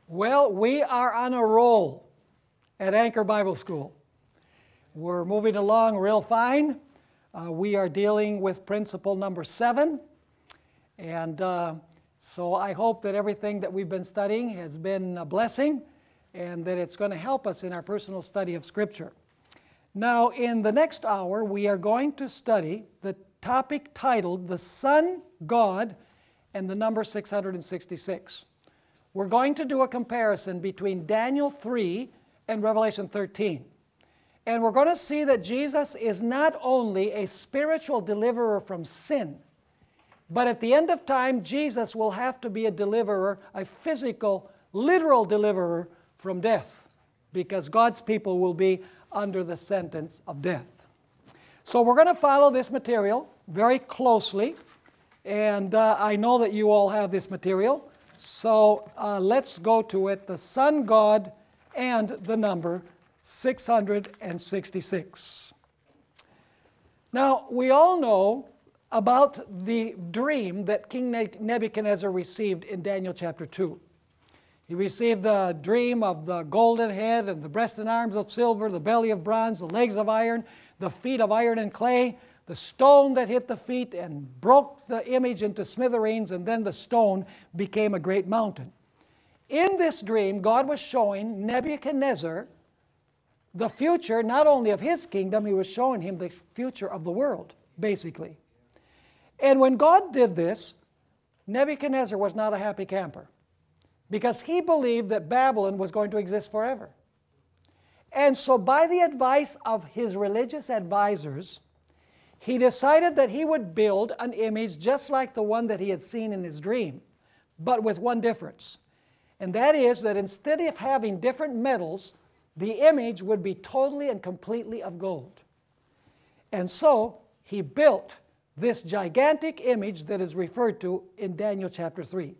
Well, we are on a roll at Anchor Bible School. We're moving along real fine. We are dealing with principle number 7. And so I hope that everything that we've been studying has been a blessing and that it's going to help us in our personal study of Scripture. Now, in the next hour, we are going to study the topic titled The Son, God, and the number 666. We're going to do a comparison between Daniel 3 and Revelation 13. And we're going to see that Jesus is not only a spiritual deliverer from sin, but at the end of time, Jesus will have to be a deliverer, a physical, literal deliverer from death, because God's people will be under the sentence of death. So we're going to follow this material very closely, and I know that you all have this material. So let's go to it, the Son, God, and the number 666. Now, we all know about the dream that King Nebuchadnezzar received in Daniel chapter 2. He received the dream of the golden head and the breast and arms of silver, the belly of bronze, the legs of iron, the feet of iron and clay, the stone that hit the feet and broke the image into smithereens, and then the stone became a great mountain. In this dream, God was showing Nebuchadnezzar the future, not only of his kingdom, he was showing him the future of the world, basically. And when God did this, Nebuchadnezzar was not a happy camper, because he believed that Babylon was going to exist forever. And so by the advice of his religious advisors, he decided that he would build an image just like the one that he had seen in his dream, but with one difference. And that is that instead of having different metals, the image would be totally and completely of gold. And so he built this gigantic image that is referred to in Daniel chapter 3.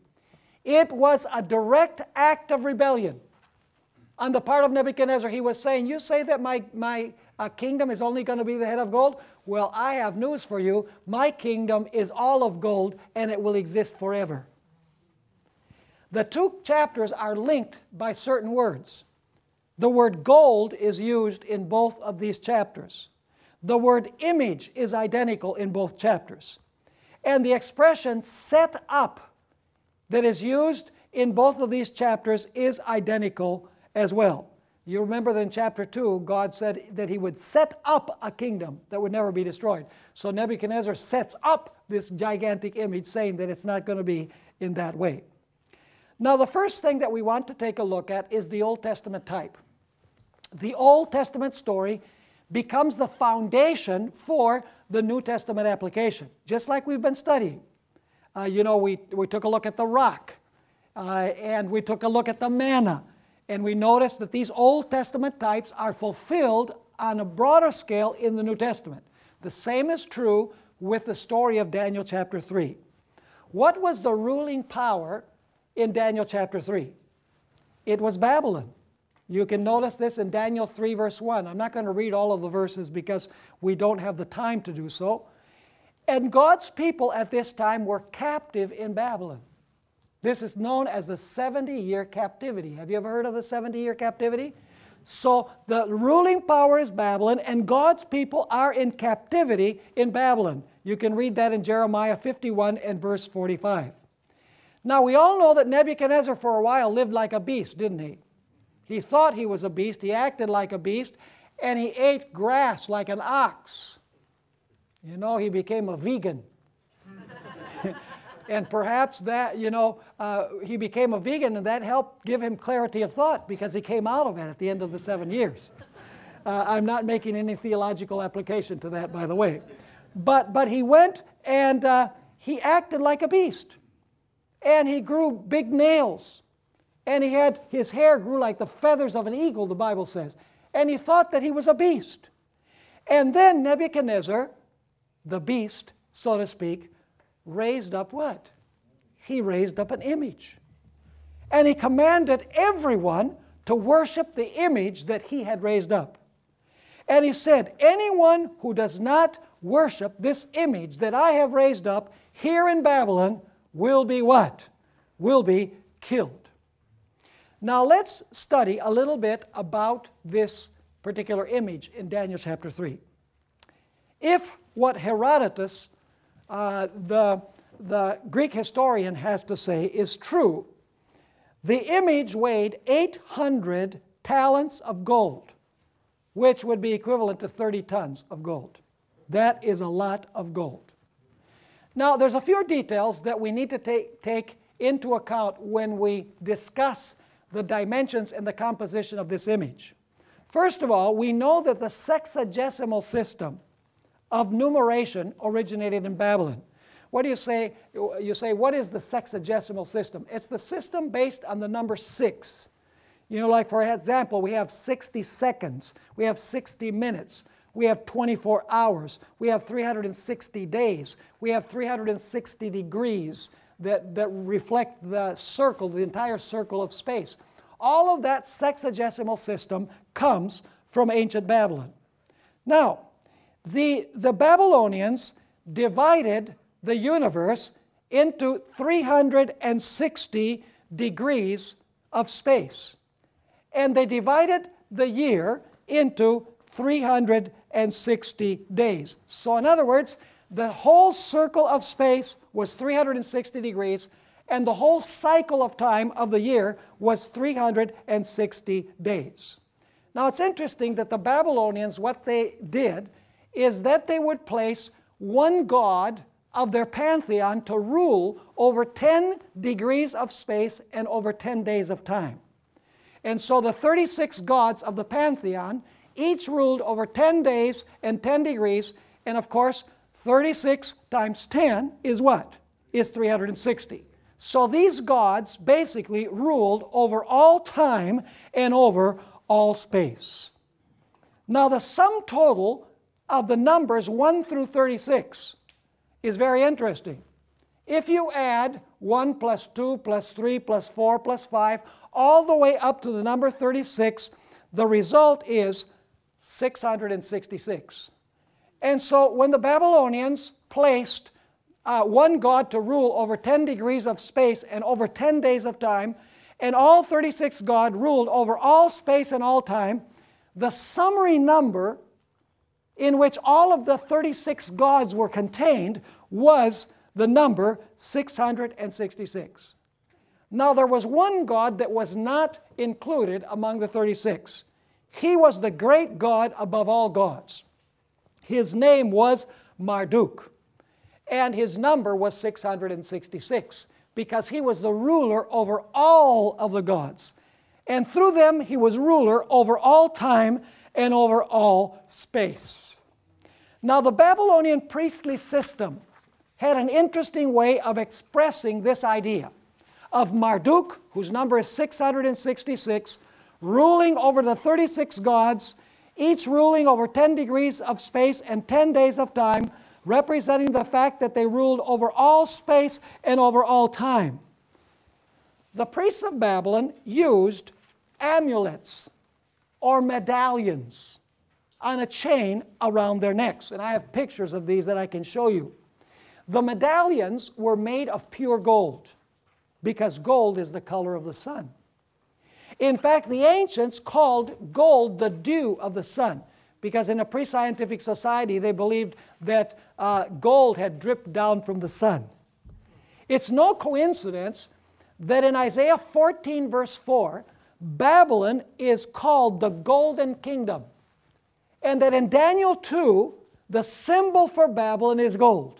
It was a direct act of rebellion on the part of Nebuchadnezzar. He was saying, you say that my kingdom is only going to be the head of gold? Well, I have news for you. My kingdom is all of gold, and it will exist forever. The two chapters are linked by certain words. The word gold is used in both of these chapters. The word image is identical in both chapters. And the expression set up that is used in both of these chapters is identical as well. You remember that in chapter 2, God said that he would set up a kingdom that would never be destroyed. So Nebuchadnezzar sets up this gigantic image, saying that it's not going to be in that way. Now, the first thing that we want to take a look at is the Old Testament type. The Old Testament story becomes the foundation for the New Testament application, just like we've been studying. We took a look at the rock, and we took a look at the manna. And we noticed that these Old Testament types are fulfilled on a broader scale in the New Testament. The same is true with the story of Daniel chapter 3. What was the ruling power in Daniel chapter 3? It was Babylon. You can notice this in Daniel 3 verse 1. I'm not going to read all of the verses because we don't have the time to do so. And God's people at this time were captive in Babylon. This is known as the 70-year captivity. Have you ever heard of the 70-year captivity? So the ruling power is Babylon, and God's people are in captivity in Babylon. You can read that in Jeremiah 51 and verse 45. Now, we all know that Nebuchadnezzar for a while lived like a beast, didn't he? He thought he was a beast, he acted like a beast, and he ate grass like an ox. You know, he became a vegan. And perhaps that, he became a vegan, and that helped give him clarity of thought because he came out of it at the end of the 7 years. I'm not making any theological application to that, by the way. But he went and he acted like a beast. And he grew big nails. And his hair grew like the feathers of an eagle, the Bible says. And he thought that he was a beast. And then Nebuchadnezzar, the beast, so to speak, raised up what? He raised up an image. And he commanded everyone to worship the image that he had raised up. And he said, anyone who does not worship this image that I have raised up here in Babylon will be what? Will be killed. Now let's study a little bit about this particular image in Daniel chapter 3. If what Herodotus, the Greek historian, has to say is true, the image weighed 800 talents of gold, which would be equivalent to 30 tons of gold. That is a lot of gold. Now, there's a few details that we need to take into account when we discuss the dimensions and the composition of this image. First of all, we know that the sexagesimal system of numeration originated in Babylon. What do you say? You say, what is the sexagesimal system? It's the system based on the number 6. You know, like for example, we have 60 seconds, we have 60 minutes, we have 24 hours, we have 360 days, we have 360 degrees that reflect the circle, the entire circle of space. All of that sexagesimal system comes from ancient Babylon. Now, the Babylonians divided the universe into 360 degrees of space. And they divided the year into 360 days. So in other words, the whole circle of space was 360 degrees, and the whole cycle of time of the year was 360 days. Now it's interesting that the Babylonians, what they did is that they would place one god of their pantheon to rule over 10 degrees of space and over 10 days of time. And so the 36 gods of the pantheon each ruled over 10 days and 10 degrees, and of course 36 times 10 is what? Is 360. So these gods basically ruled over all time and over all space. Now the sum total of the numbers 1 through 36 is very interesting. If you add 1 plus 2 plus 3 plus 4 plus 5 all the way up to the number 36, the result is 666. And so when the Babylonians placed one god to rule over 10 degrees of space and over 10 days of time, and all 36 gods ruled over all space and all time, the summary number in which all of the 36 gods were contained was the number 666. Now there was one god that was not included among the 36. He was the great God above all gods. His name was Marduk, and his number was 666 because he was the ruler over all of the gods. And through them he was ruler over all time and over all space. Now the Babylonian priestly system had an interesting way of expressing this idea of Marduk, whose number is 666, ruling over the 36 gods, each ruling over 10 degrees of space and 10 days of time, representing the fact that they ruled over all space and over all time. The priests of Babylon used amulets or medallions on a chain around their necks. And I have pictures of these that I can show you. The medallions were made of pure gold because gold is the color of the sun. In fact, the ancients called gold the dew of the sun because in a pre-scientific society they believed that gold had dripped down from the sun. It's no coincidence that in Isaiah 14 verse 4, Babylon is called the Golden Kingdom, and that in Daniel 2, the symbol for Babylon is gold,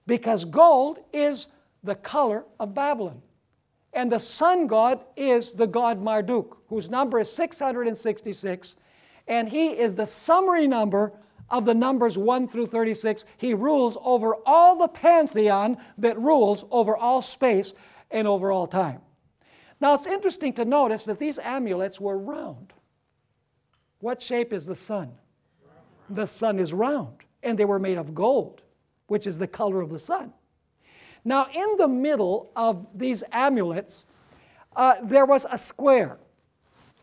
because gold is the color of Babylon. And the sun god is the god Marduk, whose number is 666, and he is the summary number of the numbers 1 through 36. He rules over all the pantheon that rules over all space and over all time. Now it's interesting to notice that these amulets were round. What shape is the sun? The sun is round, and they were made of gold, which is the color of the sun. Now in the middle of these amulets, there was a square,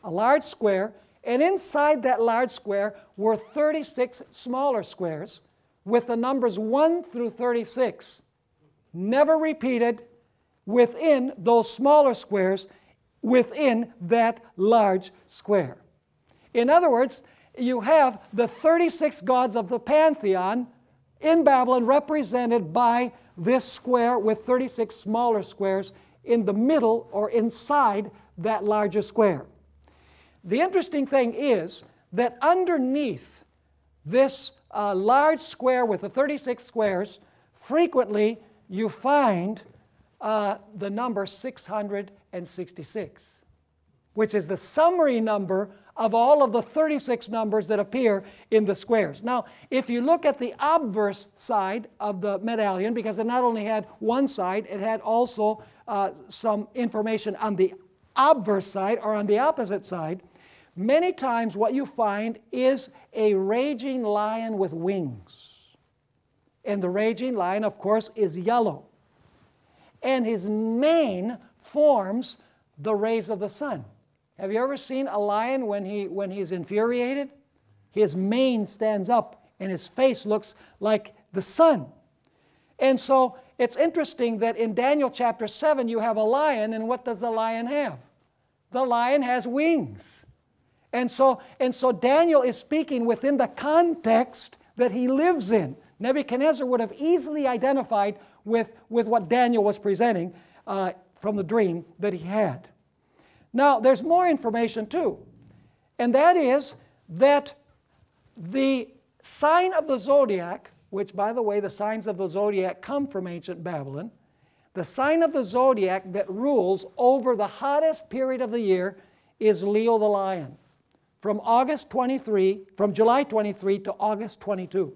a large square, and inside that large square were 36 smaller squares with the numbers 1 through 36, never repeated within those smaller squares within that large square. In other words, you have the 36 gods of the pantheon in Babylon represented by this square with 36 smaller squares in the middle or inside that larger square. The interesting thing is that underneath this large square with the 36 squares, frequently you find the number 666, which is the summary number of all of the 36 numbers that appear in the squares. Now, if you look at the obverse side of the medallion, because it not only had one side, it had also some information on the obverse side or on the opposite side, many times what you find is a raging lion with wings. And the raging lion, of course, is yellow. And his mane forms the rays of the sun. Have you ever seen a lion when he's infuriated? His mane stands up and his face looks like the sun. And so it's interesting that in Daniel chapter 7 you have a lion, and what does the lion have? The lion has wings. And so Daniel is speaking within the context that he lives in. Nebuchadnezzar would have easily identified with what Daniel was presenting from the dream that he had. Now, there's more information too, and that is that the sign of the zodiac, which, by the way, the signs of the zodiac come from ancient Babylon, the sign of the zodiac that rules over the hottest period of the year is Leo the lion, from July 23 to August 22.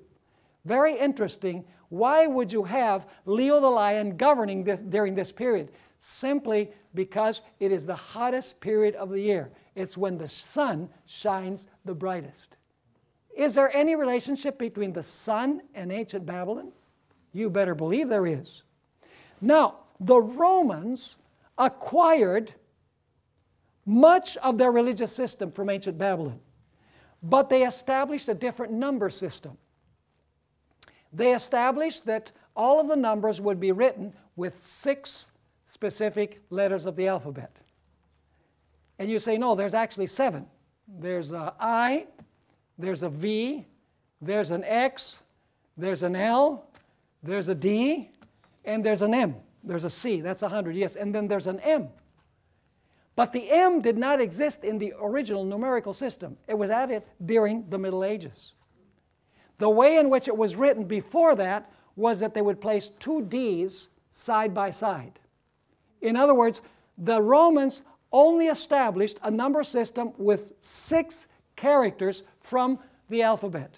Very interesting. Why would you have Leo the lion governing this during this period? Simply because it is the hottest period of the year. It's when the sun shines the brightest. Is there any relationship between the sun and ancient Babylon? You better believe there is. Now, the Romans acquired much of their religious system from ancient Babylon, but they established a different number system. They established that all of the numbers would be written with 6 specific letters of the alphabet. And you say, no, there's actually 7. There's a I, there's a V, there's an X, there's an L, there's a D, and there's an M. There's a C, that's 100, yes, and then there's an M. But the M did not exist in the original numerical system. It was added during the Middle Ages. The way in which it was written before that was that they would place 2 Ds side by side. In other words, the Romans only established a number system with 6 characters from the alphabet.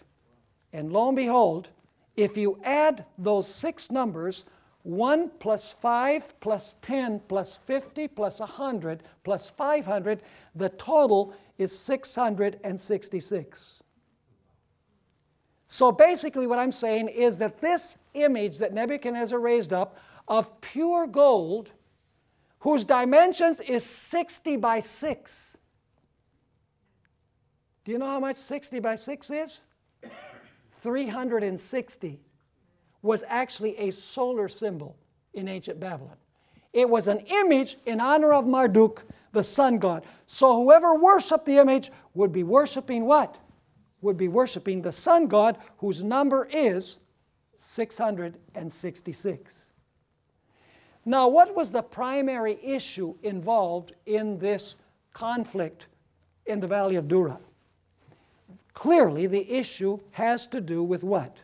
And lo and behold, if you add those 6 numbers, 1 plus 5 plus 10 plus 50 plus 100 plus 500, the total is 666. So basically what I'm saying is that this image that Nebuchadnezzar raised up of pure gold, whose dimensions is 60 by 6. Do you know how much 60 by 6 is? 360. Was actually a solar symbol in ancient Babylon. It was an image in honor of Marduk, the sun god. So whoever worshiped the image would be worshiping what? Would be worshiping the sun god, whose number is 666. Now, what was the primary issue involved in this conflict in the Valley of Dura? Clearly, the issue has to do with what?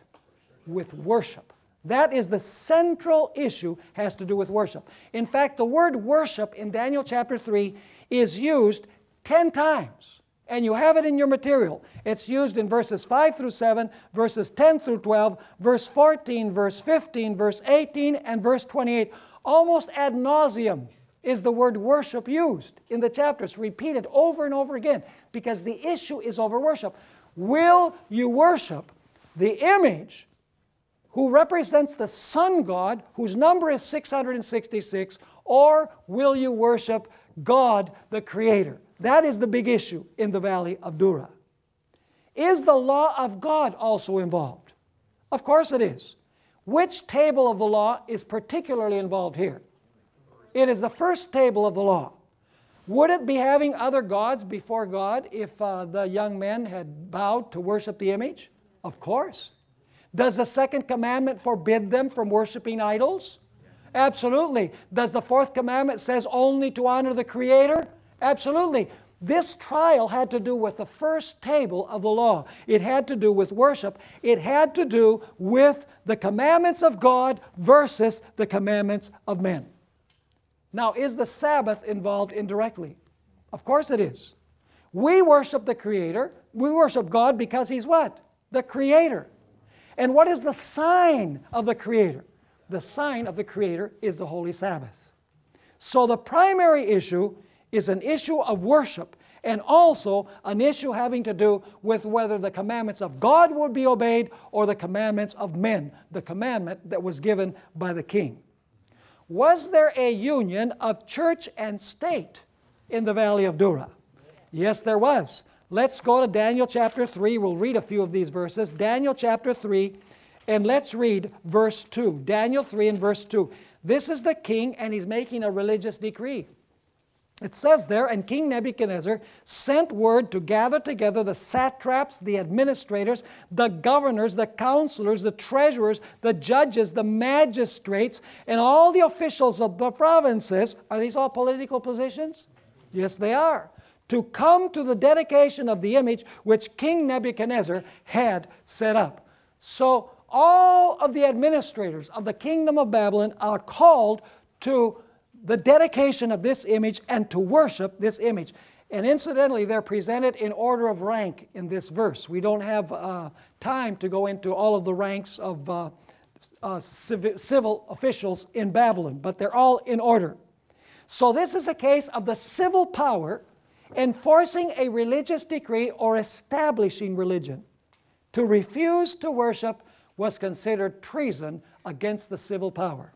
With worship. That is the central issue, has to do with worship. In fact, the word worship in Daniel chapter 3 is used 10 times. And you have it in your material. It's used in verses 5 through 7, verses 10 through 12, verse 14, verse 15, verse 18, and verse 28. Almost ad nauseum is the word worship used in the chapters, repeated over and over again, because the issue is over worship. Will you worship the image who represents the sun god, whose number is 666, or will you worship God the Creator? That is the big issue in the Valley of Dura. Is the law of God also involved? Of course it is. Which table of the law is particularly involved here? It is the first table of the law. Would it be having other gods before God if the young men had bowed to worship the image? Of course. Does the second commandment forbid them from worshiping idols? Absolutely. Does the fourth commandment says only to honor the Creator? Absolutely. This trial had to do with the first table of the law. It had to do with worship. It had to do with the commandments of God versus the commandments of men. Now, is the Sabbath involved indirectly? Of course it is. We worship the Creator. We worship God because He's what? The Creator. And what is the sign of the Creator? The sign of the Creator is the Holy Sabbath. So the primary issue is an issue of worship and also an issue having to do with whether the commandments of God would be obeyed or the commandments of men, the commandment that was given by the king. Was there a union of church and state in the valley of Dura? Yes, there was. Let's go to Daniel chapter 3. We'll read a few of these verses. Daniel chapter 3, and let's read verse 2. Daniel 3 and verse 2. This is the king, and he's making a religious decree. It says there, and King Nebuchadnezzar sent word to gather together the satraps, the administrators, the governors, the counselors, the treasurers, the judges, the magistrates, and all the officials of the provinces. Are these all political positions? Yes, they are. To come to the dedication of the image which King Nebuchadnezzar had set up. So all of the administrators of the kingdom of Babylon are called to the dedication of this image and to worship this image. And incidentally, they're presented in order of rank in this verse. We don't have time to go into all of the ranks of civil officials in Babylon, but they're all in order. So this is a case of the civil power enforcing a religious decree or establishing religion. To refuse to worship was considered treason against the civil power.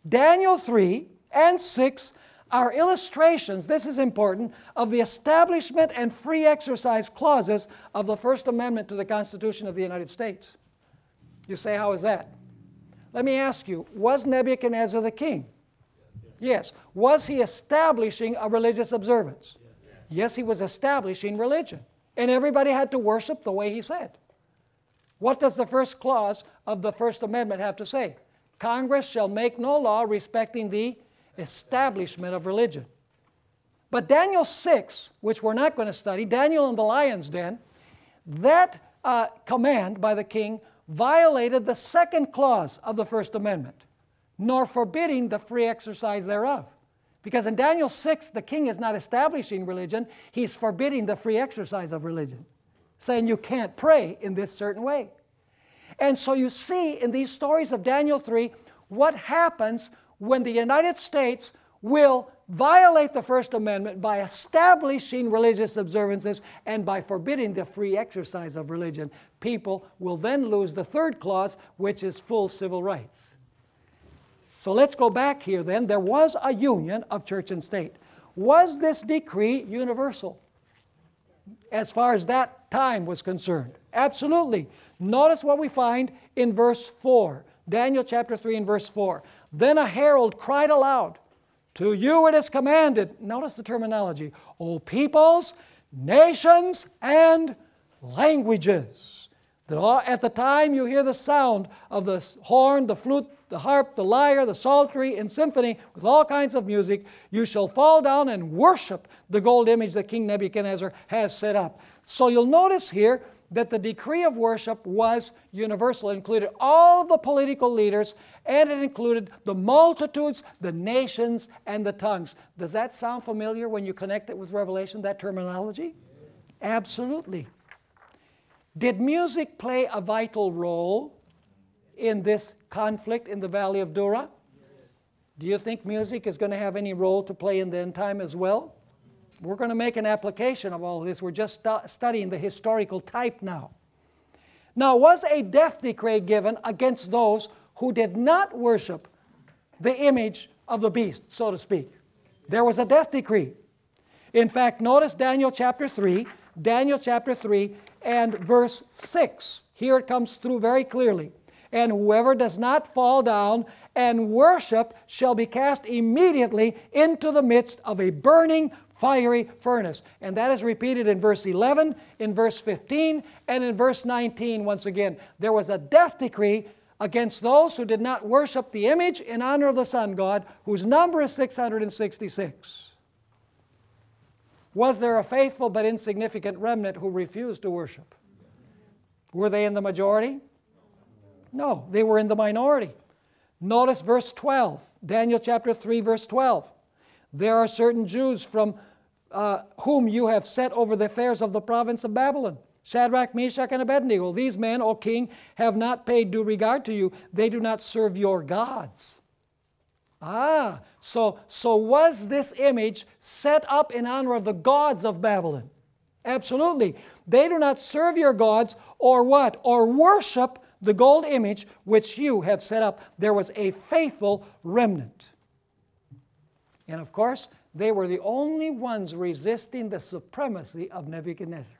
Daniel 3 and 6 are illustrations, this is important, of the establishment and free exercise clauses of the First Amendment to the Constitution of the United States. You say, how is that? Let me ask you, was Nebuchadnezzar the king? Yes. Was he establishing a religious observance? Yes, he was establishing religion. And everybody had to worship the way he said. What does the first clause of the First Amendment have to say? Congress shall make no law respecting the establishment of religion. But Daniel 6, which we're not going to study, Daniel in the lion's den, that command by the king violated the second clause of the First Amendment, nor forbidding the free exercise thereof. Because in Daniel 6, the king is not establishing religion, he's forbidding the free exercise of religion, saying you can't pray in this certain way. And so you see in these stories of Daniel 3 what happens when the United States will violate the First Amendment by establishing religious observances and by forbidding the free exercise of religion. People will then lose the third clause, which is full civil rights. So let's go back here then. There was a union of church and state. Was this decree universal as far as that time was concerned? Absolutely. Notice what we find in verse 4. Daniel chapter 3 and verse 4. Then a herald cried aloud, to you it is commanded, notice the terminology, O peoples, nations, and languages, that at the time you hear the sound of the horn, the flute, the harp, the lyre, the psaltery, and symphony, with all kinds of music, you shall fall down and worship the gold image that King Nebuchadnezzar has set up. So you'll notice here that the decree of worship was universal. It included all the political leaders, and it included the multitudes, the nations, and the tongues. Does that sound familiar when you connect it with Revelation, that terminology? Yes. Absolutely. Did music play a vital role in this conflict in the Valley of Dura? Yes. Do you think music is going to have any role to play in the end time as well? We're going to make an application of all of this. We're just studying the historical type now. Now, was a death decree given against those who did not worship the image of the beast, so to speak? There was a death decree. In fact, notice Daniel chapter 3 and verse 6. Here it comes through very clearly. and whoever does not fall down and worship shall be cast immediately into the midst of a burning fiery furnace. And that is repeated in verse 11, in verse 15, and in verse 19 once again. There was a death decree against those who did not worship the image in honor of the sun god, whose number is 666. Was there a faithful but insignificant remnant who refused to worship? Were they in the majority? No, they were in the minority. Notice verse 12, Daniel chapter 3, verse 12. There are certain Jews from whom you have set over the affairs of the province of Babylon. Shadrach, Meshach, and Abednego. These men, O king, have not paid due regard to you. They do not serve your gods. So was this image set up in honor of the gods of Babylon? Absolutely. They do not serve your gods, or what? Or worship the gold image which you have set up. There was a faithful remnant. And of course, they were the only ones resisting the supremacy of Nebuchadnezzar.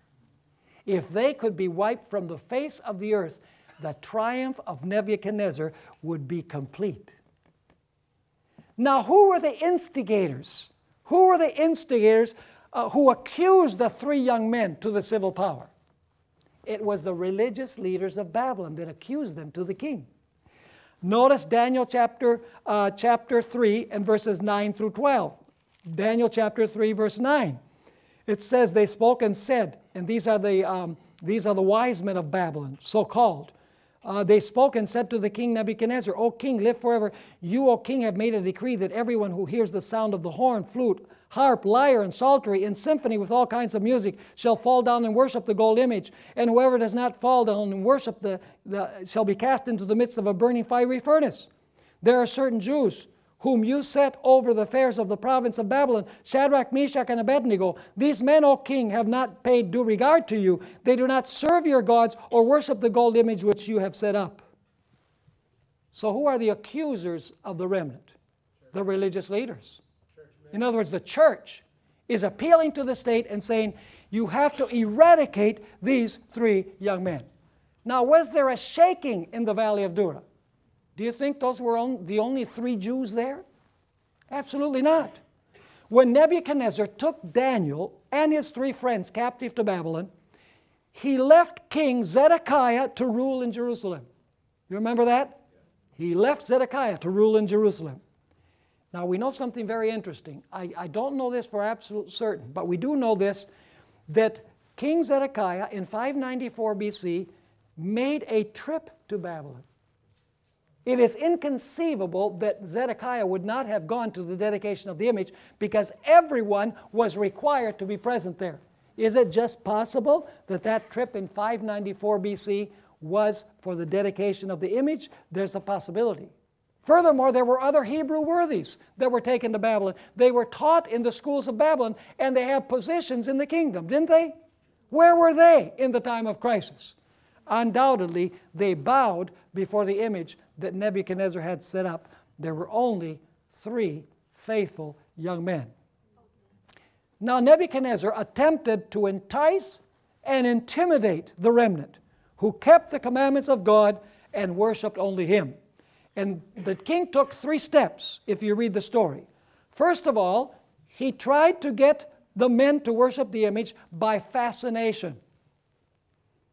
If they could be wiped from the face of the earth, the triumph of Nebuchadnezzar would be complete. Now, who were the instigators? Who were the instigators who accused the three young men to the civil power? It was the religious leaders of Babylon that accused them to the king. Notice Daniel chapter 3 and verses 9 through 12. Daniel chapter 3, verse 9. It says, they spoke and said, and these are the wise men of Babylon, so called. They spoke and said to the king Nebuchadnezzar, O king, live forever. You, O king, have made a decree that everyone who hears the sound of the horn, flute, harp, lyre, and psaltery, in symphony with all kinds of music, shall fall down and worship the gold image. And whoever does not fall down and worship shall be cast into the midst of a burning fiery furnace. There are certain Jews whom you set over the affairs of the province of Babylon, Shadrach, Meshach, and Abednego. These men, O king, have not paid due regard to you. They do not serve your gods or worship the gold image which you have set up. So who are the accusers of the remnant? The religious leaders. In other words, the church is appealing to the state and saying, you have to eradicate these three young men. Now, was there a shaking in the valley of Dura? Do you think those were the only three Jews there? Absolutely not. When Nebuchadnezzar took Daniel and his three friends captive to Babylon, he left King Zedekiah to rule in Jerusalem. You remember that? He left Zedekiah to rule in Jerusalem. Now we know something very interesting. I don't know this for absolute certain, but we do know this, that King Zedekiah in 594 BC made a trip to Babylon. It is inconceivable that Zedekiah would not have gone to the dedication of the image because everyone was required to be present there. Is it just possible that that trip in 594 BC was for the dedication of the image? There's a possibility. Furthermore, there were other Hebrew worthies that were taken to Babylon. They were taught in the schools of Babylon, and they have positions in the kingdom, didn't they? Where were they in the time of crisis? Undoubtedly, they bowed before the image that Nebuchadnezzar had set up. There were only three faithful young men. Now, Nebuchadnezzar attempted to entice and intimidate the remnant who kept the commandments of God and worshiped only Him. And the king took three steps, if you read the story. First of all, he tried to get the men to worship the image by fascination.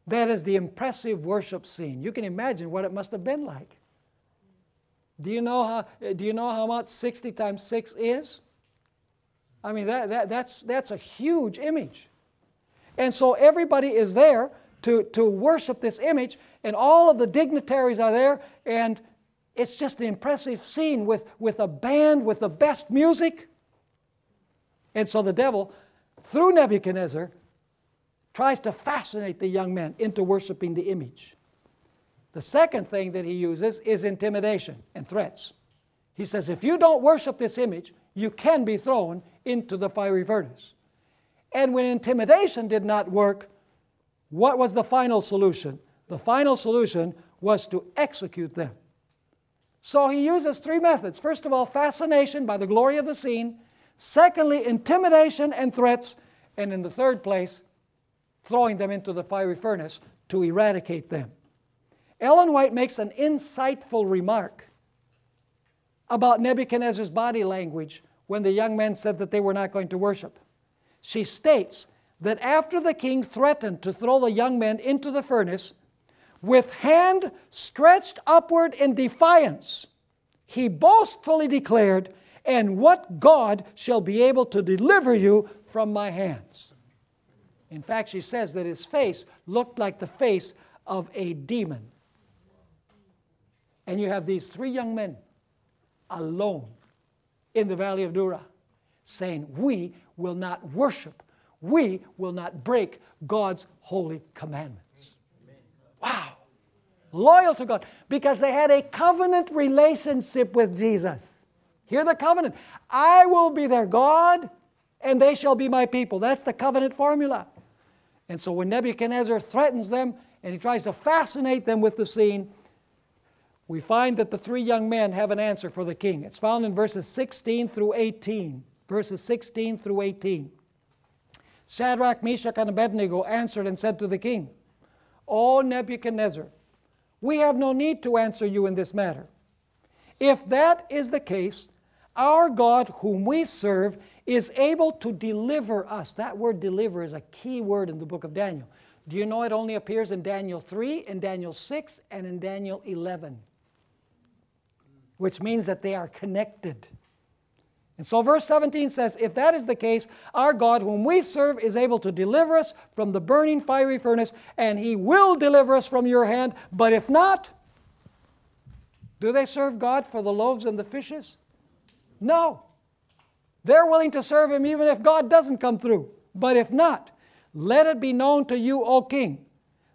That is the impressive worship scene. You can imagine what it must have been like. Do you know how much 60 times 6 is? I mean, that's a huge image. And so everybody is there to worship this image, and all of the dignitaries are there, and it's just an impressive scene with a band, with the best music. And so the devil, through Nebuchadnezzar, tries to fascinate the young men into worshiping the image. The second thing that he uses is intimidation and threats. He says, if you don't worship this image, you can be thrown into the fiery furnace. And when intimidation did not work, what was the final solution? The final solution was to execute them. So he uses three methods. First of all, fascination by the glory of the scene. Secondly, intimidation and threats. And in the third place, throwing them into the fiery furnace to eradicate them. Ellen White makes an insightful remark about Nebuchadnezzar's body language when the young men said that they were not going to worship. She states that after the king threatened to throw the young men into the furnace, with hand stretched upward in defiance, he boastfully declared, "And what God shall be able to deliver you from my hands?" In fact, she says that his face looked like the face of a demon. And you have these three young men alone in the valley of Dura saying, "We will not worship. We will not break God's holy commandments." Wow. Loyal to God because they had a covenant relationship with Jesus. Hear the covenant. I will be their God and they shall be my people. That's the covenant formula. And so when Nebuchadnezzar threatens them and he tries to fascinate them with the scene, we find that the three young men have an answer for the king. It's found in verses 16 through 18. Verses 16 through 18. Shadrach, Meshach, and Abednego answered and said to the king, "O Nebuchadnezzar, we have no need to answer you in this matter. If that is the case, our God whom we serve is able to deliver us." That word deliver is a key word in the book of Daniel. Do you know it only appears in Daniel 3, in Daniel 6, and in Daniel 11? Which means that they are connected. And so verse 17 says, "If that is the case, our God whom we serve is able to deliver us from the burning fiery furnace, and he will deliver us from your hand. But if not," do they serve God for the loaves and the fishes? No. They're willing to serve him even if God doesn't come through. "But if not, let it be known to you, O king,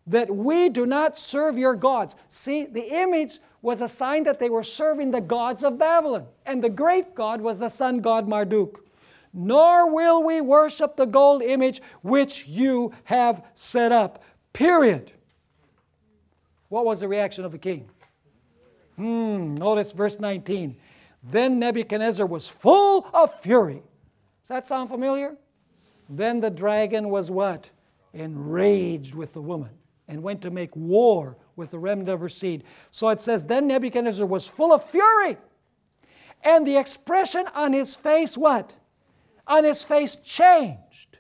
that we do not serve your gods." See, the image was a sign that they were serving the gods of Babylon. And the great god was the sun god Marduk. "Nor will we worship the gold image which you have set up." Period. What was the reaction of the king? Notice verse 19. "Then Nebuchadnezzar was full of fury." Does that sound familiar? "Then the dragon was" what? "Enraged with the woman, and went to make war with the remnant of her seed." So it says, then Nebuchadnezzar was full of fury. And the expression on his face, what? On his face changed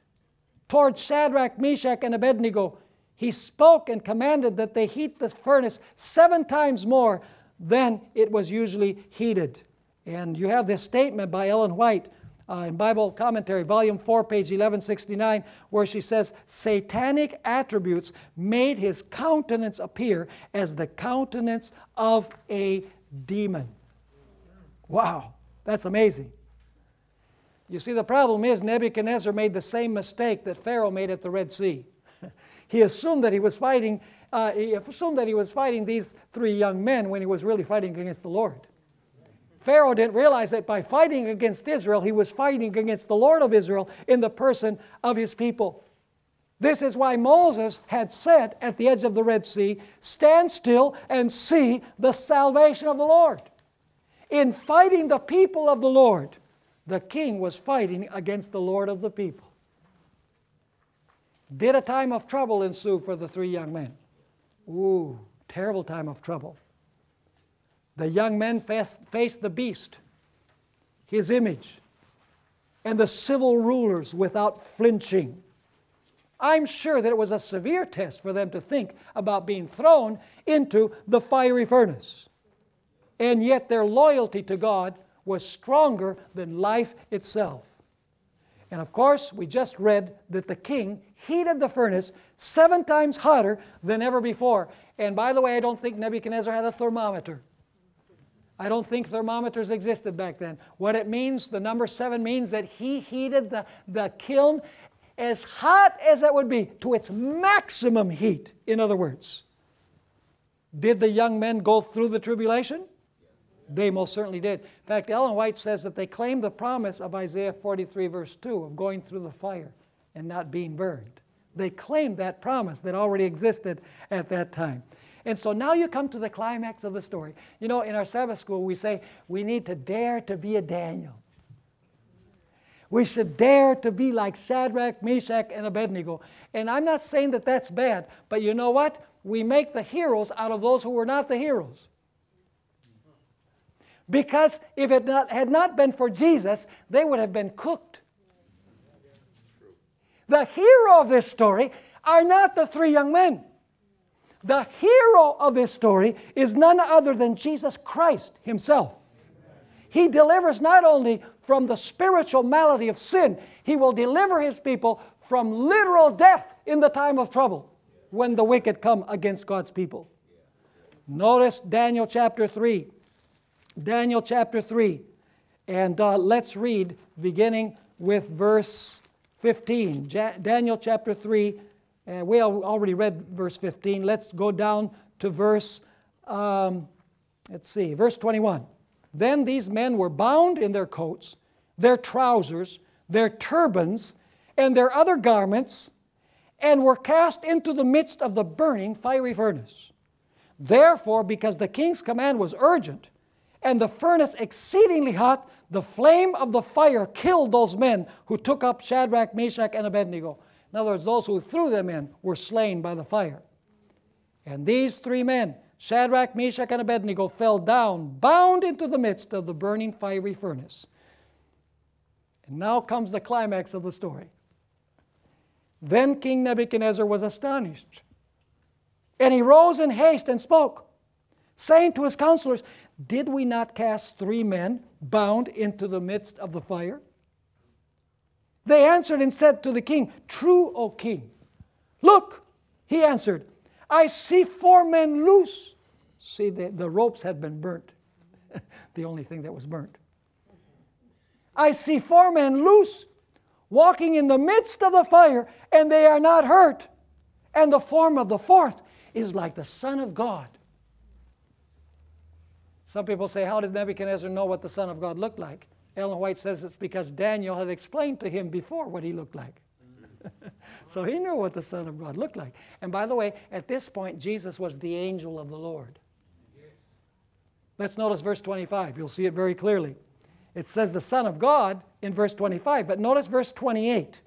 towards Shadrach, Meshach, and Abednego. He spoke and commanded that they heat the furnace 7 times more than it was usually heated. And you have this statement by Ellen White in Bible Commentary, Volume 4, page 1169, where she says, "Satanic attributes made his countenance appear as the countenance of a demon." Wow, that's amazing. You see, the problem is Nebuchadnezzar made the same mistake that Pharaoh made at the Red Sea. He assumed that he was fighting these 3 young men when he was really fighting against the Lord. Pharaoh didn't realize that by fighting against Israel, he was fighting against the Lord of Israel in the person of his people. This is why Moses had said at the edge of the Red Sea, "Stand still and see the salvation of the Lord." In fighting the people of the Lord, the king was fighting against the Lord of the people. Did a time of trouble ensue for the 3 young men? Ooh, terrible time of trouble. The young men faced the beast, his image, and the civil rulers without flinching. I'm sure that it was a severe test for them to think about being thrown into the fiery furnace. And yet their loyalty to God was stronger than life itself. And of course, we just read that the king heated the furnace 7 times hotter than ever before. And by the way, I don't think Nebuchadnezzar had a thermometer. I don't think thermometers existed back then. What it means, the number 7 means that he heated the kiln as hot as it would be, to its maximum heat, in other words. Did the young men go through the tribulation? They most certainly did. In fact, Ellen White says that they claimed the promise of Isaiah 43 verse 2 of going through the fire and not being burned. They claimed that promise that already existed at that time. And so now you come to the climax of the story. You know, in our Sabbath school we say we need to dare to be a Daniel. We should dare to be like Shadrach, Meshach, and Abednego. And I'm not saying that that's bad, but you know what? we make the heroes out of those who were not the heroes. Because if it had not been for Jesus, they would have been cooked. The hero of this story are not the three young men. The hero of this story is none other than Jesus Christ Himself. He delivers not only from the spiritual malady of sin, He will deliver His people from literal death in the time of trouble when the wicked come against God's people. Notice Daniel chapter 3. Daniel chapter 3. And let's read beginning with verse 15. Daniel chapter 3. We already read verse 15. Let's go down to verse 21. Then these men were bound in their coats, their trousers, their turbans, and their other garments, and were cast into the midst of the burning fiery furnace. Therefore, because the king's command was urgent, and the furnace exceedingly hot, the flame of the fire killed those men who took up Shadrach, Meshach, and Abednego. In other words, those who threw them in were slain by the fire. And these three men, Shadrach, Meshach, and Abednego, fell down, bound into the midst of the burning fiery furnace. And now comes the climax of the story. Then King Nebuchadnezzar was astonished, and he rose in haste and spoke, saying to his counselors, "Did we not cast three men bound into the midst of the fire?" They answered and said to the king, "True, O king." "Look," he answered, "I see four men loose." See, the ropes had been burnt. The only thing that was burnt. "I see four men loose, walking in the midst of the fire, and they are not hurt. And the form of the fourth is like the Son of God." Some people say, how did Nebuchadnezzar know what the Son of God looked like? Ellen White says it's because Daniel had explained to him before what he looked like. So he knew what the Son of God looked like. And by the way, at this point, Jesus was the angel of the Lord. Yes. Let's notice verse 25. You'll see it very clearly. It says the Son of God in verse 25, but notice verse 28.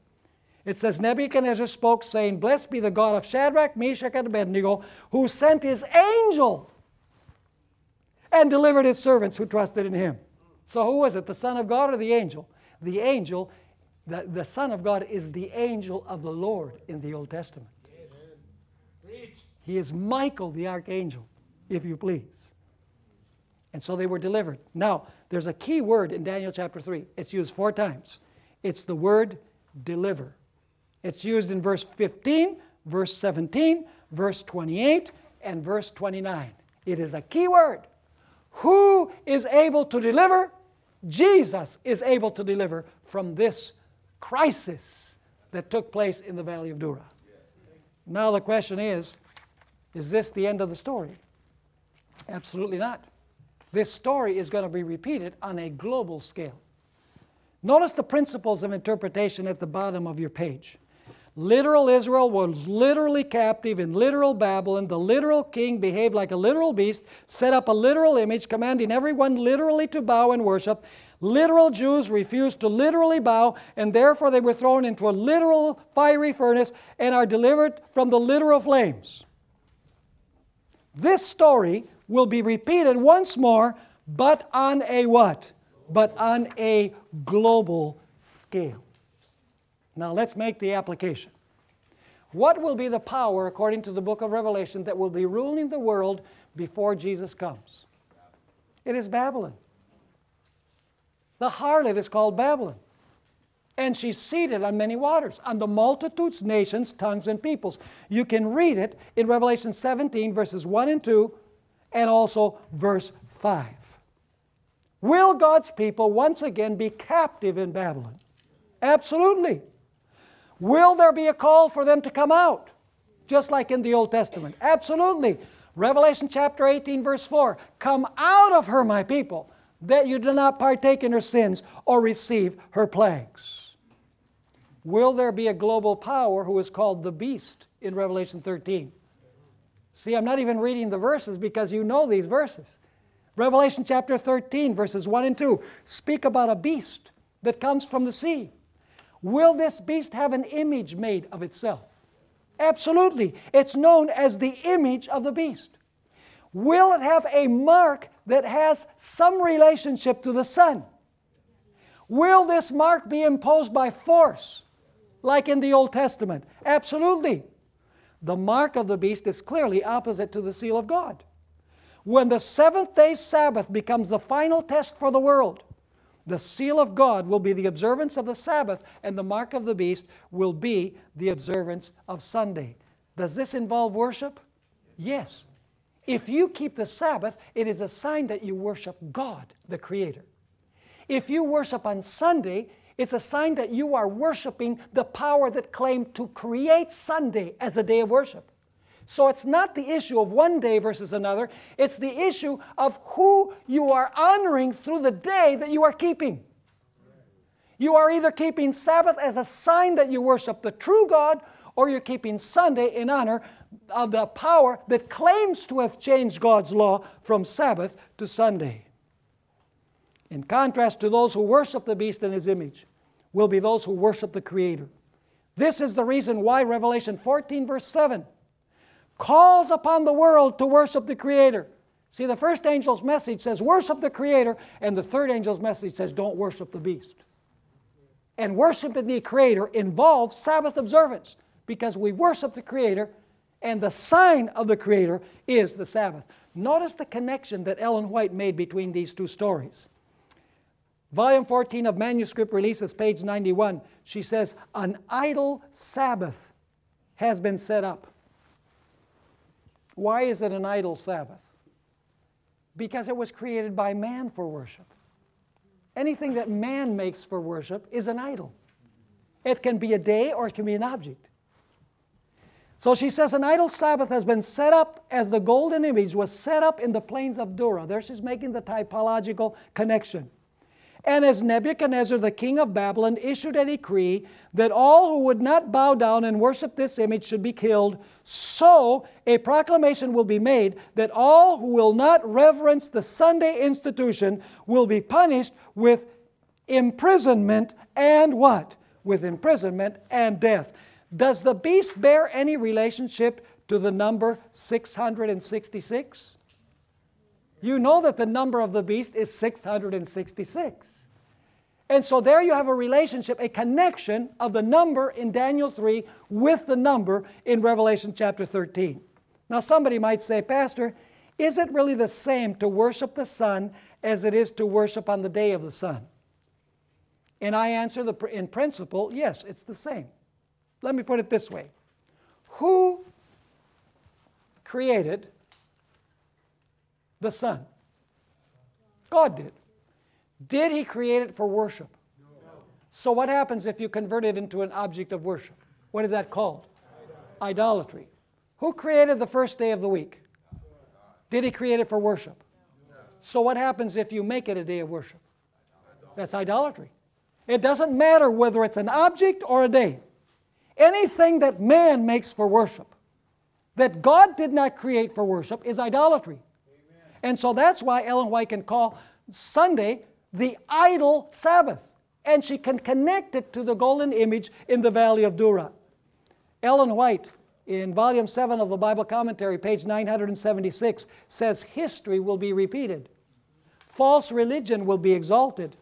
It says, Nebuchadnezzar spoke, saying, "Blessed be the God of Shadrach, Meshach, and Abednego, who sent His angel and delivered His servants who trusted in Him." So who was it, the Son of God or the angel? The angel, the Son of God is the angel of the Lord in the Old Testament. Yes. He is Michael the archangel, if you please. And so they were delivered. Now, there's a key word in Daniel chapter 3. It's used 4 times. It's the word deliver. It's used in verse 15, verse 17, verse 28, and verse 29. It is a key word. Who is able to deliver? Jesus is able to deliver from this crisis that took place in the Valley of Dura. Now the question is this the end of the story? Absolutely not. This story is going to be repeated on a global scale. Notice the principles of interpretation at the bottom of your page. Literal Israel was literally captive in literal Babylon. The literal king behaved like a literal beast, set up a literal image, commanding everyone literally to bow and worship. Literal Jews refused to literally bow, and therefore they were thrown into a literal fiery furnace and are delivered from the literal flames. This story will be repeated once more, but on a what? But on a global scale. Now let's make the application. What will be the power, according to the book of Revelation, that will be ruling the world before Jesus comes? It is Babylon. The harlot is called Babylon. And she's seated on many waters, on the multitudes, nations, tongues, and peoples. You can read it in Revelation 17, verses 1 and 2, and also verse 5. Will God's people once again be captive in Babylon? Absolutely. Will there be a call for them to come out? Just like in the Old Testament. Absolutely. Revelation chapter 18, verse 4. Come out of her, my people, that you do not partake in her sins or receive her plagues. Will there be a global power who is called the beast in Revelation 13? See, I'm not even reading the verses because you know these verses. Revelation chapter 13, verses 1 and 2 speak about a beast that comes from the sea. Will this beast have an image made of itself? Absolutely. It's known as the image of the beast. Will it have a mark that has some relationship to the sun? Will this mark be imposed by force, like in the Old Testament? Absolutely. The mark of the beast is clearly opposite to the seal of God. When the seventh-day Sabbath becomes the final test for the world, the seal of God will be the observance of the Sabbath, and the mark of the beast will be the observance of Sunday. Does this involve worship? Yes. If you keep the Sabbath, it is a sign that you worship God, the Creator. If you worship on Sunday, it's a sign that you are worshiping the power that claimed to create Sunday as a day of worship. So it's not the issue of one day versus another. It's the issue of who you are honoring through the day that you are keeping. You are either keeping Sabbath as a sign that you worship the true God, or you're keeping Sunday in honor of the power that claims to have changed God's law from Sabbath to Sunday. In contrast to those who worship the beast in his image, will be those who worship the Creator. This is the reason why Revelation 14 verse 7 calls upon the world to worship the Creator. See, the first angel's message says worship the Creator, and the third angel's message says don't worship the beast. And worshiping the Creator involves Sabbath observance, because we worship the Creator, and the sign of the Creator is the Sabbath. Notice the connection that Ellen White made between these two stories. Volume 14 of Manuscript Releases, page 91, she says, an idol Sabbath has been set up. Why is it an idol Sabbath? Because it was created by man for worship. Anything that man makes for worship is an idol. It can be a day or it can be an object. So she says an idol Sabbath has been set up as the golden image was set up in the plains of Dura. There she's making the typological connection. And as Nebuchadnezzar, the king of Babylon, issued a decree that all who would not bow down and worship this image should be killed, so a proclamation will be made that all who will not reverence the Sunday institution will be punished with imprisonment and what? With imprisonment and death. Does the beast bear any relationship to the number 666? You know that the number of the beast is 666. And so there you have a relationship, a connection of the number in Daniel 3 with the number in Revelation chapter 13. Now somebody might say, Pastor, is it really the same to worship the sun as it is to worship on the day of the sun? And I answer in principle, yes, it's the same. Let me put it this way. Who created the sun? God did. Did He create it for worship? No. So what happens if you convert it into an object of worship? What is that called? Idolatry. Who created the first day of the week? Did He create it for worship? No. So what happens if you make it a day of worship? That's idolatry. It doesn't matter whether it's an object or a day. Anything that man makes for worship, that God did not create for worship, is idolatry. And so that's why Ellen White can call Sunday the idol Sabbath. And she can connect it to the golden image in the valley of Dura. Ellen White, in volume 7 of the Bible Commentary, page 976, says history will be repeated. False religion will be exalted.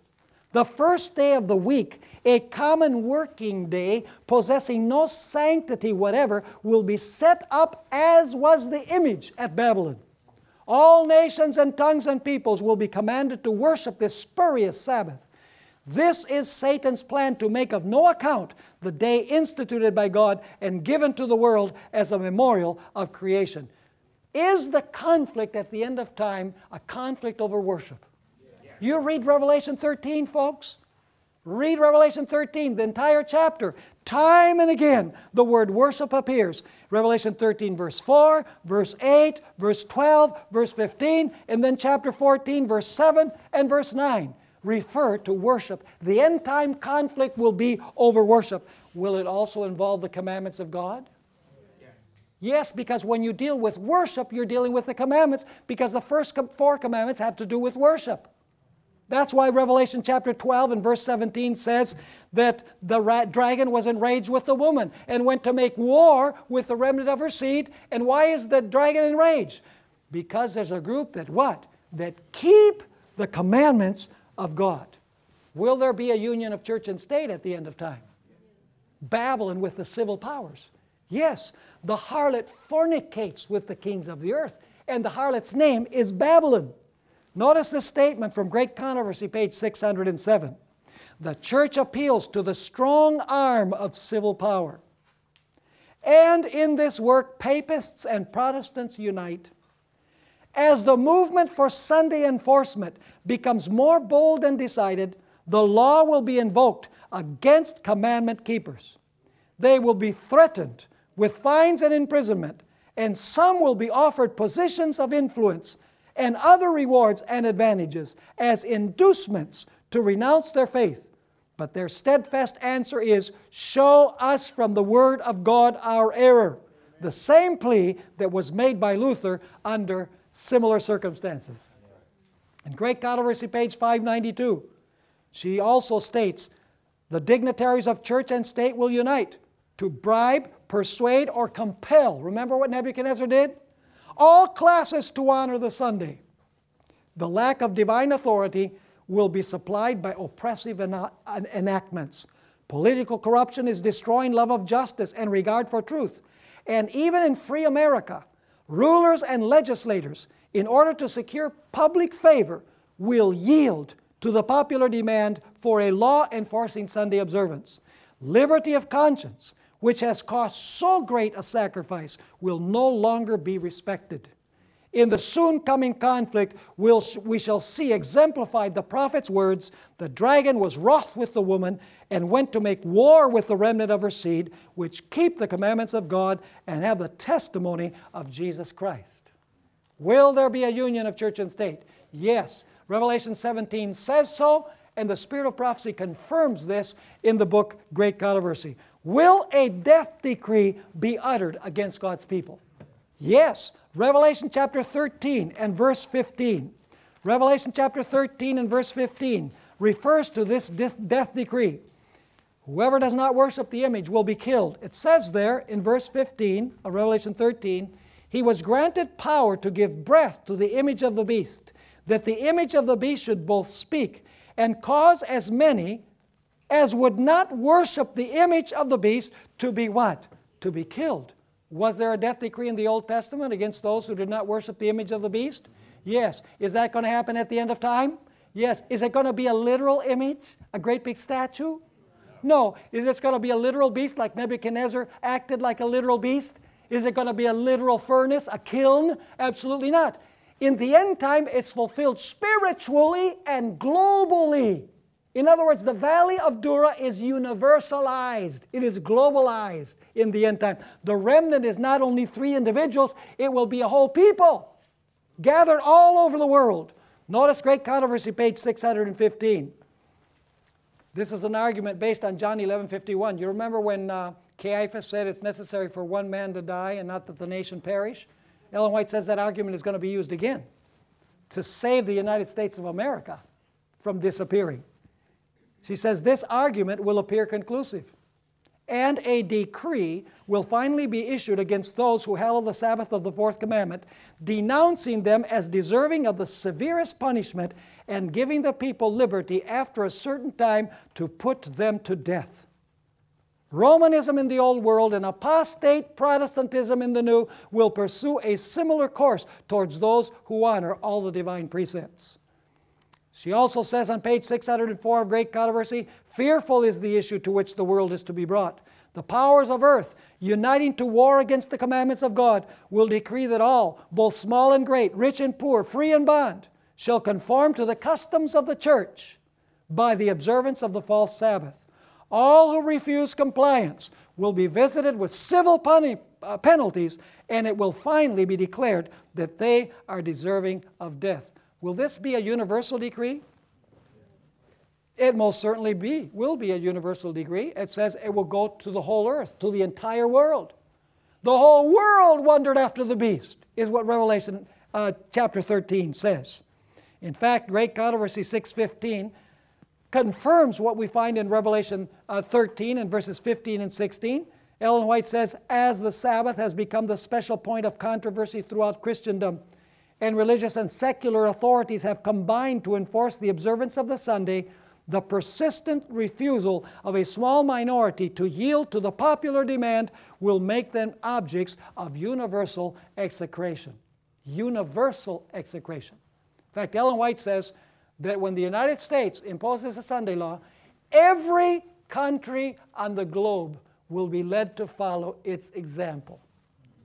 The first day of the week, a common working day possessing no sanctity whatever, will be set up as was the image at Babylon. All nations and tongues and peoples will be commanded to worship this spurious Sabbath. This is Satan's plan to make of no account the day instituted by God and given to the world as a memorial of creation. Is the conflict at the end of time a conflict over worship? Yes. You read Revelation 13, folks. Read Revelation 13, the entire chapter. Time and again, the word worship appears. Revelation 13, verse 4, verse 8, verse 12, verse 15, and then chapter 14, verse 7, and verse 9 refer to worship. The end time conflict will be over worship. Will it also involve the commandments of God? Yes. Yes, because when you deal with worship, you're dealing with the commandments, because the first 4 commandments have to do with worship. That's why Revelation chapter 12 and verse 17 says that the dragon was enraged with the woman and went to make war with the remnant of her seed. And why is the dragon enraged? Because there's a group that what? That keep the commandments of God. Will there be a union of church and state at the end of time? Babylon with the civil powers. Yes, the harlot fornicates with the kings of the earth, and the harlot's name is Babylon. Notice this statement from Great Controversy, page 607. The church appeals to the strong arm of civil power. And in this work, papists and Protestants unite. As the movement for Sunday enforcement becomes more bold and decided, the law will be invoked against commandment keepers. They will be threatened with fines and imprisonment, and some will be offered positions of influence and other rewards and advantages as inducements to renounce their faith. But their steadfast answer is, show us from the Word of God our error. The same plea that was made by Luther under similar circumstances. In Great Controversy, page 592, she also states, the dignitaries of church and state will unite to bribe, persuade, or compel. Remember what Nebuchadnezzar did? All classes to honor the Sunday. The lack of divine authority will be supplied by oppressive enactments. Political corruption is destroying love of justice and regard for truth. And even in free America, rulers and legislators, in order to secure public favor, will yield to the popular demand for a law enforcing Sunday observance. Liberty of conscience, which has cost so great a sacrifice, will no longer be respected. In the soon coming conflict, we shall see exemplified the prophet's words, the dragon was wroth with the woman and went to make war with the remnant of her seed, which keep the commandments of God and have the testimony of Jesus Christ. Will there be a union of church and state? Yes. Revelation 17 says so, and the Spirit of prophecy confirms this in the book Great Controversy. Will a death decree be uttered against God's people? Yes. Revelation chapter 13 and verse 15. Revelation chapter 13 and verse 15 refers to this death decree. Whoever does not worship the image will be killed. It says there in verse 15 of Revelation 13, he was granted power to give breath to the image of the beast, that the image of the beast should both speak and cause as many as would not worship the image of the beast to be what? To be killed. Was there a death decree in the Old Testament against those who did not worship the image of the beast? Yes. Is that going to happen at the end of time? Yes. Is it going to be a literal image? A great big statue? No. Is this going to be a literal beast like Nebuchadnezzar acted like a literal beast? Is it going to be a literal furnace, a kiln? Absolutely not. In the end time, it's fulfilled spiritually and globally. In other words, the valley of Dura is universalized. It is globalized in the end time. The remnant is not only 3 individuals, it will be a whole people gathered all over the world. Notice Great Controversy, page 615. This is an argument based on John 11:51. You remember when Caiaphas said it's necessary for one man to die and not that the nation perish? Ellen White says that argument is going to be used again to save the United States of America from disappearing. She says this argument will appear conclusive, and a decree will finally be issued against those who hallow the Sabbath of the fourth commandment, denouncing them as deserving of the severest punishment and giving the people liberty after a certain time to put them to death. Romanism in the old world and apostate Protestantism in the new will pursue a similar course towards those who honor all the divine precepts. She also says on page 604 of Great Controversy, fearful is the issue to which the world is to be brought. The powers of earth, uniting to war against the commandments of God, will decree that all, both small and great, rich and poor, free and bond, shall conform to the customs of the church by the observance of the false Sabbath. All who refuse compliance will be visited with civil penalties, and it will finally be declared that they are deserving of death. Will this be a universal decree? It most certainly will be a universal decree. It says it will go to the whole earth, to the entire world. The whole world wondered after the beast, is what Revelation chapter 13 says. In fact, Great Controversy 6:15 confirms what we find in Revelation 13 and verses 15 and 16. Ellen White says, as the Sabbath has become the special point of controversy throughout Christendom, and religious and secular authorities have combined to enforce the observance of the Sunday, the persistent refusal of a small minority to yield to the popular demand will make them objects of universal execration. Universal execration. In fact, Ellen White says that when the United States imposes a Sunday law, every country on the globe will be led to follow its example.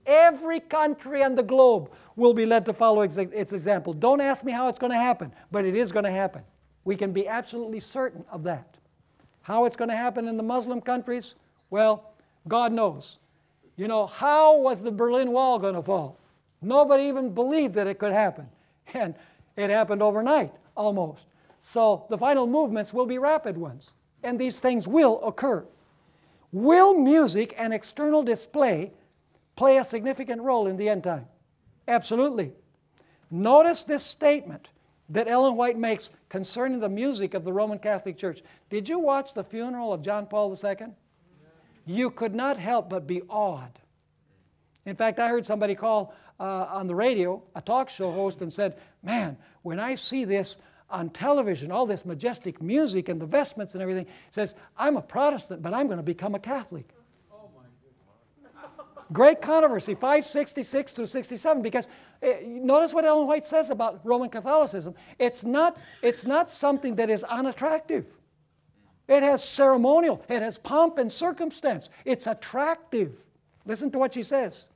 Every country on the globe will be led to follow its example. Don't ask me how it's going to happen, but it is going to happen. We can be absolutely certain of that. How it's going to happen in the Muslim countries? Well, God knows. You know, how was the Berlin Wall going to fall? Nobody even believed that it could happen. And it happened overnight, almost. So the final movements will be rapid ones. And these things will occur. Will music and external display play a significant role in the end time? Absolutely. Notice this statement that Ellen White makes concerning the music of the Roman Catholic Church. Did you watch the funeral of John Paul II? You could not help but be awed. In fact, I heard somebody call on the radio, a talk show host, and said, man, when I see this on television, all this majestic music and the vestments and everything, says, I'm a Protestant, but I'm going to become a Catholic. Oh my goodness. Great Controversy, 566 through 67, because notice what Ellen White says about Roman Catholicism. It's not something that is unattractive. It has ceremonial, it has pomp and circumstance. It's attractive. Listen to what she says.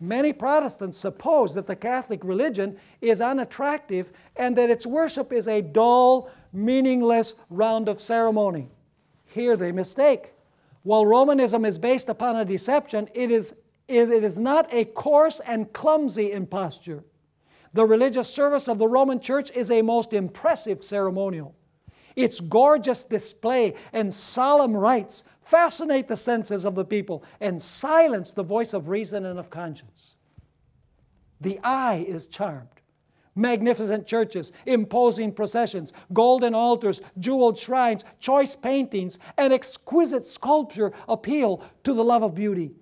Many Protestants suppose that the Catholic religion is unattractive and that its worship is a dull, meaningless round of ceremony. Here they mistake. While Romanism is based upon a deception, it is not a coarse and clumsy imposture. The religious service of the Roman Church is a most impressive ceremonial. Its gorgeous display and solemn rites fascinate the senses of the people and silence the voice of reason and of conscience. The eye is charmed. Magnificent churches, imposing processions, golden altars, jeweled shrines, choice paintings, and exquisite sculpture appeal to the love of beauty.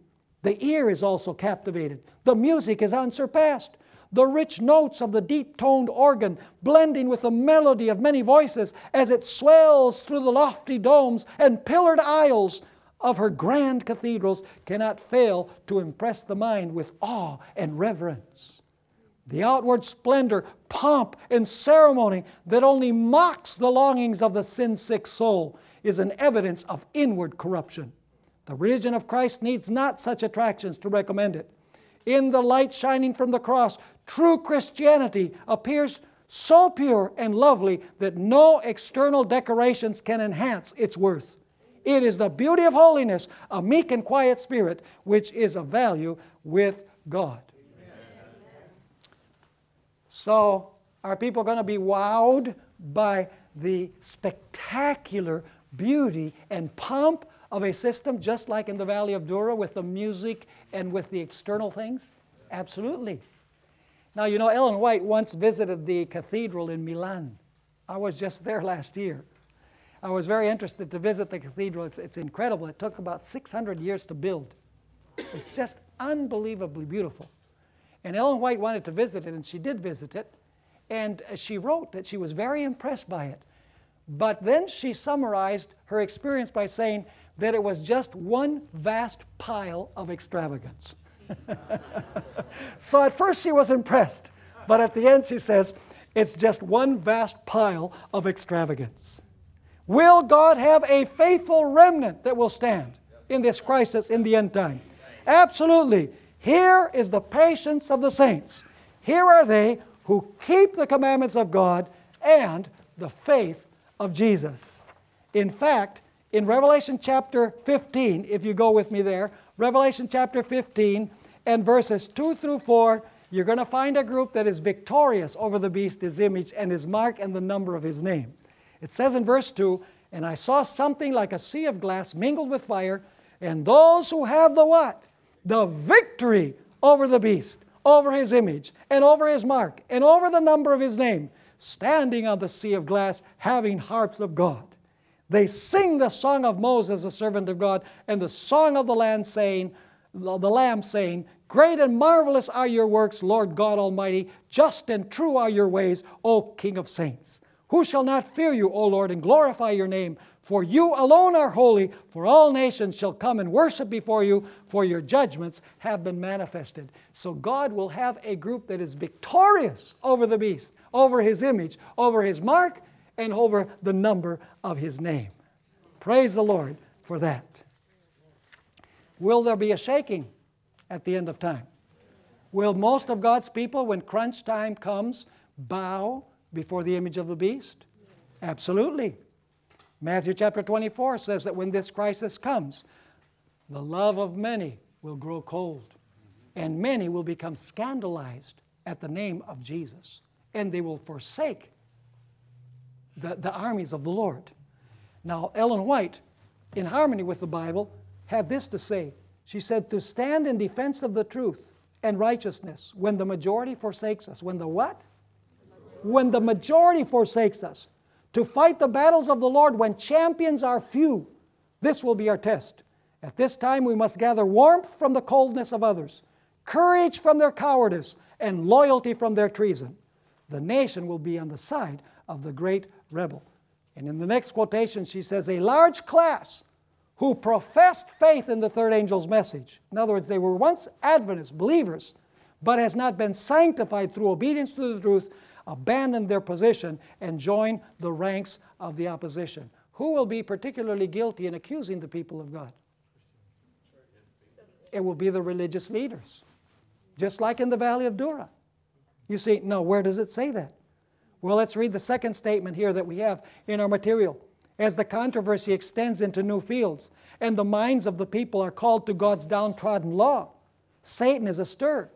The ear is also captivated. The music is unsurpassed. The rich notes of the deep-toned organ blending with the melody of many voices as it swells through the lofty domes and pillared aisles of her grand cathedrals cannot fail to impress the mind with awe and reverence. The outward splendor, pomp, and ceremony that only mocks the longings of the sin-sick soul is an evidence of inward corruption. The religion of Christ needs not such attractions to recommend it. In the light shining from the cross, true Christianity appears so pure and lovely that no external decorations can enhance its worth. It is the beauty of holiness, a meek and quiet spirit, which is of value with God. Amen. So, are people going to be wowed by the spectacular beauty and pomp of a system just like in the Valley of Dura with the music and with the external things? Absolutely. Now, you know, Ellen White once visited the cathedral in Milan. I was just there last year. I was very interested to visit the cathedral. It's incredible. It took about 600 years to build. It's just unbelievably beautiful. And Ellen White wanted to visit it, and she did visit it. And she wrote that she was very impressed by it. But then she summarized her experience by saying that it was just one vast pile of extravagance. So at first she was impressed, but at the end she says, it's just one vast pile of extravagance. Will God have a faithful remnant that will stand in this crisis in the end time? Absolutely. Here is the patience of the saints. Here are they who keep the commandments of God and the faith of Jesus. In fact, in Revelation chapter 15, if you go with me there, Revelation chapter 15 and verses 2 through 4, you're going to find a group that is victorious over the beast, his image, and his mark, and the number of his name. It says in verse 2, and I saw something like a sea of glass mingled with fire, and those who have the what? The victory over the beast, over his image, and over his mark, and over the number of his name, standing on the sea of glass, having harps of God. They sing the song of Moses, the servant of God, and the song of the Lamb saying, Great and marvelous are your works, Lord God Almighty. Just and true are your ways, O King of saints. Who shall not fear you, O Lord, and glorify your name? For you alone are holy, for all nations shall come and worship before you, for your judgments have been manifested. So God will have a group that is victorious over the beast, over his image, over his mark, and over the number of his name. Praise the Lord for that. Will there be a shaking at the end of time? Will most of God's people, when crunch time comes, bow before the image of the beast? Absolutely. Matthew chapter 24 says that when this crisis comes, the love of many will grow cold, and many will become scandalized at the name of Jesus, and they will forsake the armies of the Lord. Now, Ellen White, in harmony with the Bible, had this to say. She said, to stand in defense of the truth and righteousness when the majority forsakes us. When the what? When the majority forsakes us. To fight the battles of the Lord when champions are few. This will be our test. At this time we must gather warmth from the coldness of others, courage from their cowardice, and loyalty from their treason. The nation will be on the side of the great rebel. And in the next quotation she says, a large class who professed faith in the third angel's message. In other words, they were once Adventists, believers, but has not been sanctified through obedience to the truth, abandoned their position and joined the ranks of the opposition. Who will be particularly guilty in accusing the people of God? It will be the religious leaders, just like in the Valley of Dura. You see, now where does it say that? Well, let's read the second statement here that we have in our material. As the controversy extends into new fields and the minds of the people are called to God's downtrodden law, Satan is astir.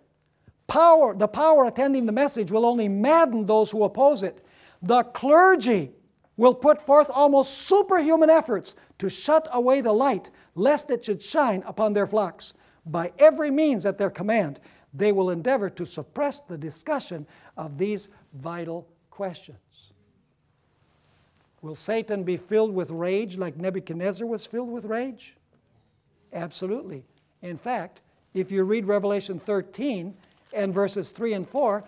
The power attending the message will only madden those who oppose it. The clergy will put forth almost superhuman efforts to shut away the light, lest it should shine upon their flocks. By every means at their command, they will endeavor to suppress the discussion of these vital questions. Will Satan be filled with rage like Nebuchadnezzar was filled with rage? Absolutely. In fact, if you read Revelation 13 and verses 3 and 4,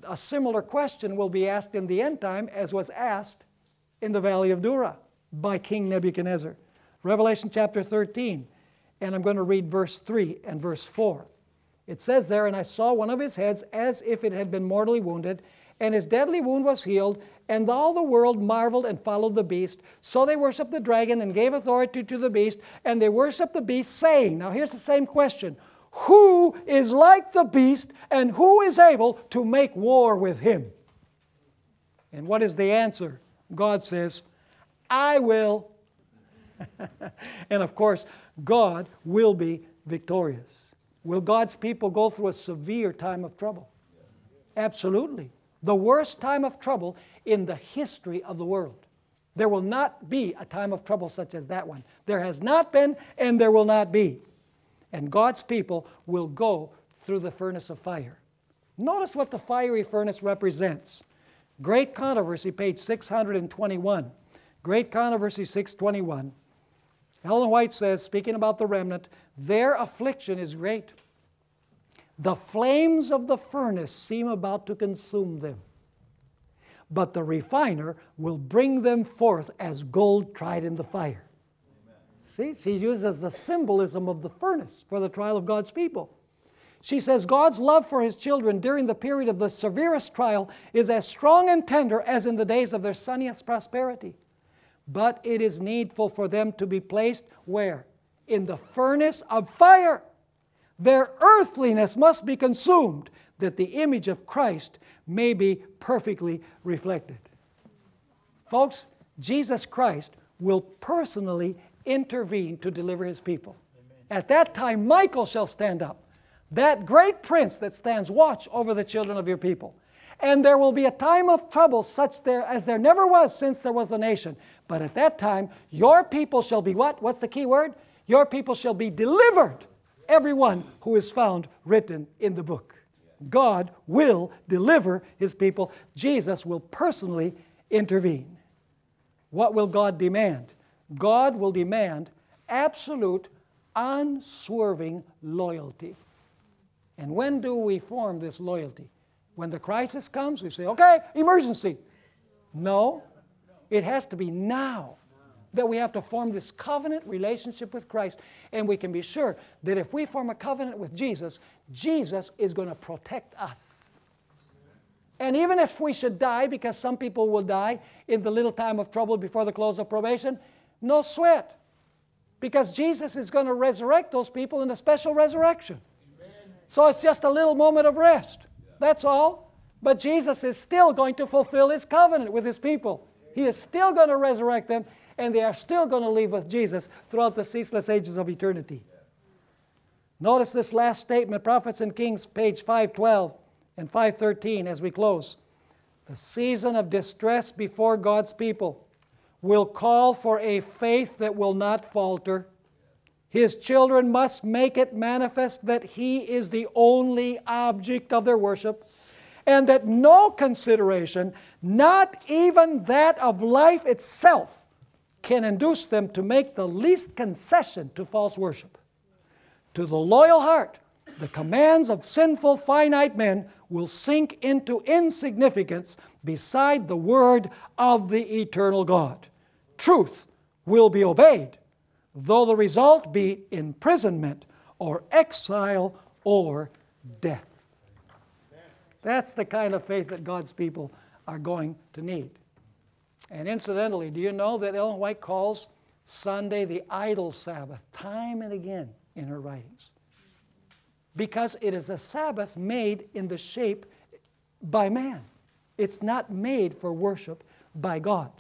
a similar question will be asked in the end time as was asked in the Valley of Dura by King Nebuchadnezzar. Revelation chapter 13, and I'm going to read verse 3 and verse 4. It says there, and I saw one of his heads as if it had been mortally wounded, and his deadly wound was healed, and all the world marveled and followed the beast. So they worshiped the dragon and gave authority to the beast, and they worshiped the beast, saying, now here's the same question, who is like the beast, and who is able to make war with him? And what is the answer? God says, I will. And of course, God will be victorious. Will God's people go through a severe time of trouble? Absolutely. The worst time of trouble in the history of the world. There will not be a time of trouble such as that one. There has not been, and there will not be. And God's people will go through the furnace of fire. Notice what the fiery furnace represents. Great Controversy, page 621. Great Controversy 621. Ellen White says, speaking about the remnant, their affliction is great. The flames of the furnace seem about to consume them, but the refiner will bring them forth as gold tried in the fire. Amen. See, she uses the symbolism of the furnace for the trial of God's people. She says God's love for his children during the period of the severest trial is as strong and tender as in the days of their sunniest prosperity. But it is needful for them to be placed where? In the furnace of fire. Their earthliness must be consumed, that the image of Christ may be perfectly reflected. Folks, Jesus Christ will personally intervene to deliver his people. Amen. At that time, Michael shall stand up, that great prince that stands watch over the children of your people. And there will be a time of trouble such as there never was since there was a nation. But at that time, your people shall be what? What's the key word? Your people shall be delivered. Everyone who is found written in the book. Yes. God will deliver His people. Jesus will personally intervene. What will God demand? God will demand absolute, unswerving loyalty. And when do we form this loyalty? When the crisis comes, we say, okay, emergency. No, it has to be now that we have to form this covenant relationship with Christ. And we can be sure that if we form a covenant with Jesus, Jesus is going to protect us. And even if we should die, because some people will die in the little time of trouble before the close of probation, no sweat. Because Jesus is going to resurrect those people in a special resurrection. So it's just a little moment of rest. That's all. But Jesus is still going to fulfill His covenant with His people. He is still going to resurrect them, and they are still going to live with Jesus throughout the ceaseless ages of eternity. Notice this last statement, Prophets and Kings, page 512 and 513, as we close. The season of distress before God's people will call for a faith that will not falter. His children must make it manifest that He is the only object of their worship, and that no consideration, not even that of life itself, can induce them to make the least concession to false worship. To the loyal heart, the commands of sinful, finite men will sink into insignificance beside the word of the eternal God. Truth will be obeyed, though the result be imprisonment or exile or death. That's the kind of faith that God's people are going to need. And incidentally, do you know that Ellen White calls Sunday the idle Sabbath time and again in her writings? Because it is a Sabbath made in the shape by man. It's not made for worship by God.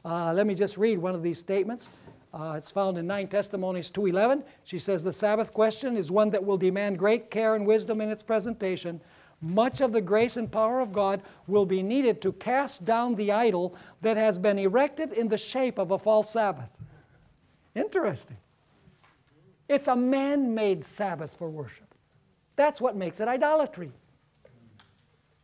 Let me just read one of these statements. It's found in 9 Testimonies 2:11. She says, the Sabbath question is one that will demand great care and wisdom in its presentation. Much of the grace and power of God will be needed to cast down the idol that has been erected in the shape of a false Sabbath. Interesting. It's a man-made Sabbath for worship. That's what makes it idolatry.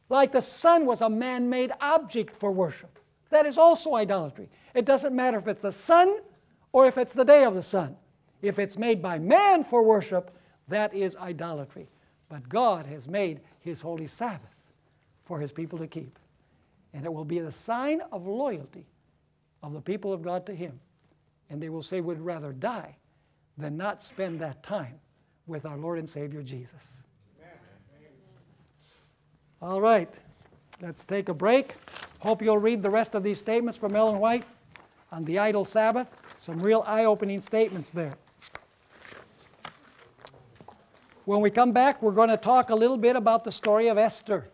Like the sun was a man-made object for worship. That is also idolatry. It doesn't matter if it's the sun or if it's the day of the sun. If it's made by man for worship, that is idolatry. But God has made His holy Sabbath for His people to keep. And it will be the sign of loyalty of the people of God to Him. And they will say, we'd rather die than not spend that time with our Lord and Savior Jesus. All right, let's take a break. Hope you'll read the rest of these statements from Ellen White on the idle Sabbath. Some real eye-opening statements there. When we come back, we're going to talk a little bit about the story of Esther.